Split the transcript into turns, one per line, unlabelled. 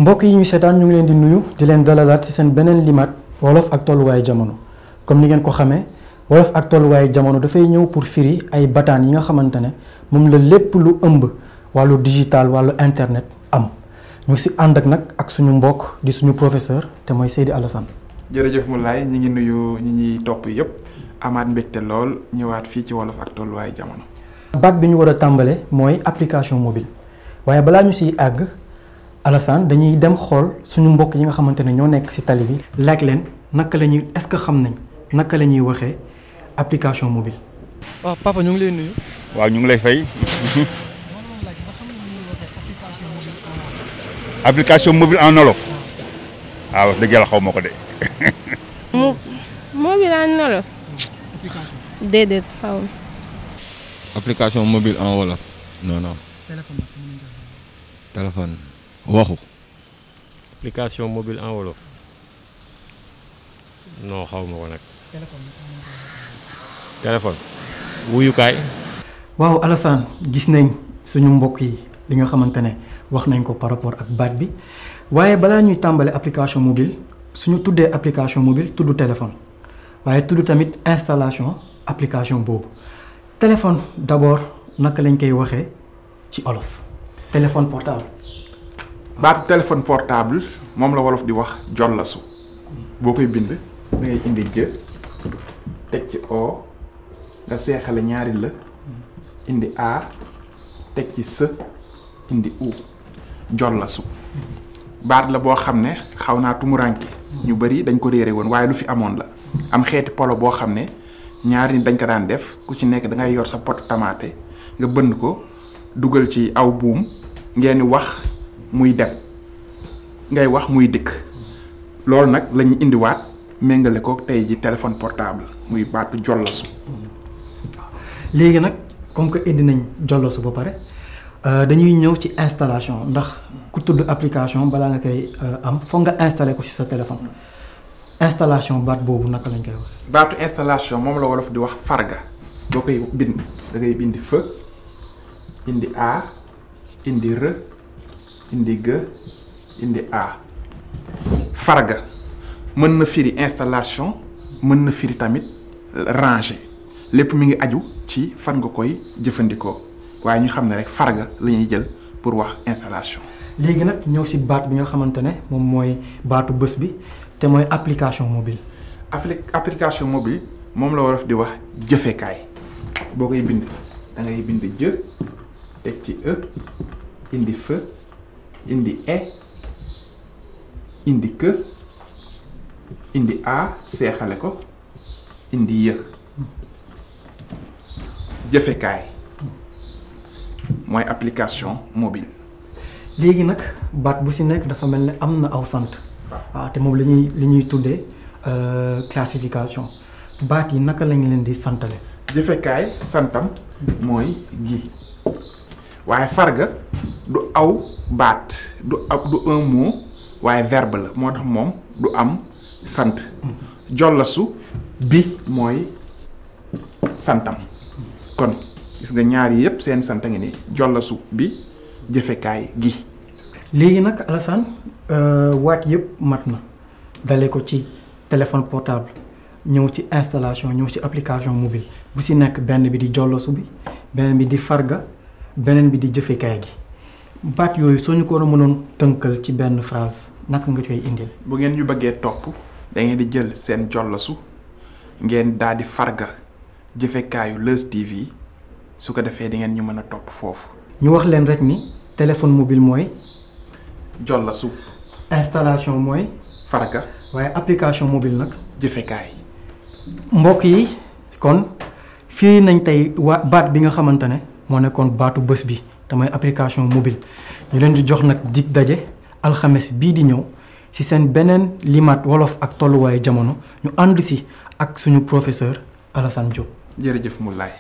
mbokk yi ñu seetaan ñu ngi leen di nuyu di leen dalalaat ci seen beneen limaat wolof ak tolluwaayu jamono comme ni ngeen ko xamee wolof ak tolluwaayu jamono dafay ñëw pour firi ay bataan yi nga xamante ne moom la lépp lu ëmb wàllu digital wàllu internet am ñu si ànd ak nag ak suñu mbokk di suñu professeur te mooy Seydi Alassane.
jërëjëf Moulay ñi ngi nuyu ñi ñuy topp yëpp amaat mbégte lool ñëwaat fii ci wolof ak tolluwaayu jamono.
baat bi ñu war a tàmbale mooy application mobile waaye balaa ñu siy àgg Alassane dañuy dem xool suñu mbokk yi nga xamante ne ñoo nekk ci tali bi laaj leen naka la ñuy est-ce que xam nañ naka la ñuy waxee application mobile. waaw papa ñu ngi lay nuyu.
waaw ñu ngi lay fay. application mobile en wolof. waaw wax dëgg yàlla xaw ma ko de.
mobile en wolof. déedéet xaw ma.
application mobile en wolof. non non. téléphone. waxu.
application mobile en wolof. non xaw ma ko nag. téléphone. wuyukaay.
waaw Alassane gis nañ suñu mbokk yi li nga xamante ne wax nañ ko par rapport ak baat bi waaye balaa ñuy tàmbale application mobile suñu tuddee application mobile tudd téléphone waaye tudd tamit installation application boobu téléphone d'abord naka lañ koy waxee ci olof téléphone portable.
baatu téléphone portable moom la wolof di wax jollasu boo koy bind da ngay indi jë teg ci o nga seexale ñaari la indi a teg ci s indi u jollasu baat la boo xam ne xaw naa tumuranke ñu bari dañ ko réere woon waaye lu fi amoon la am xeeti polo boo xam ne ñaari nit dañ ko daan def ku ci nekk da ngay yor sa pot tamaate nga bënd ko dugal ci aw buum ngeen wax muy dem ngay wax muy dikk loolu nag lañu indiwaat méngale ko tey ji téléphone portable muy baatu jollasu.
léegi nag comme que indi nañ jollasu ba pare dañuy ñëw ci installation ndax ku tudd application balaa nga koy am foog nga installé ko ci sa téléphone installation baat boobu naka lañ koy wax.
baatu installation moom la wolof di wax farga boo koy bind da ngay bind f indi a indi r indi g indi a farga mën na firi installation mën na firi tamit ranger lépp mi ngi aju ci fan nga koy jëfandikoo waaye ñu xam ne rek farga la ñuy jël pour wax installation.
léegi nag ñëw ci baat bi nga xamante ne moom mooy baatu bés bi te mooy application mobile.
application mobile moom la wolof di wax jëfekaay boo koy bind da ngay bind jë teg ci e indi f indi e indi k indi a seexale ko indi yë jëfekaay mooy application mobile.
léegi nag baat bu ci nekk dafa mel ne am na aw sant. waaw te moom li ñuy tuddee classification baat yi naka lañ leen di santale.
jëfekaay santam mooy gi waaye farga du aw baat du un mot waaye verbe la moo tax moom du am sant jollasu bi mooy santam kon gis nga ñaar yi yëpp seen sant ngi ni jollasu bi jëfekaay gi.
léegi nag Alassane waat yëpp mat na dale ko ci téléphone portable ñëw ci installation ñëw ci application mobile bu ci nekk benn bi di jollasu bi beneen bi di farga beneen bi di jëfekaay gi baat yooyu soo ñu ko war a mënoon tënkal ci benn phrase naka nga koy indil.
bu ngeen ñu bëggee topp da ngeen di jël seen jollasu ngeen daal di farga jëfekaayu LEUZTV su ko defee di ngeen ñu mën a topp foofu.
ñu wax leen rek ni téléphone mobile mooy.
jollasu.
installation mooy.
farga.
waaye application mobile nag.
jëfekaay.
mbokk yi kon fii nañ tey baat bi nga xamante ne moo nekkoon baatu bés bi te mooy application mobile ñu leen di jox nag dig daje alxames bii di ñëw ci seen beneen limaat wolof ak tolluwaayu jamono ñu ànd ci ak suñu professeur Alassane Diop.
jërëjëf Moulay.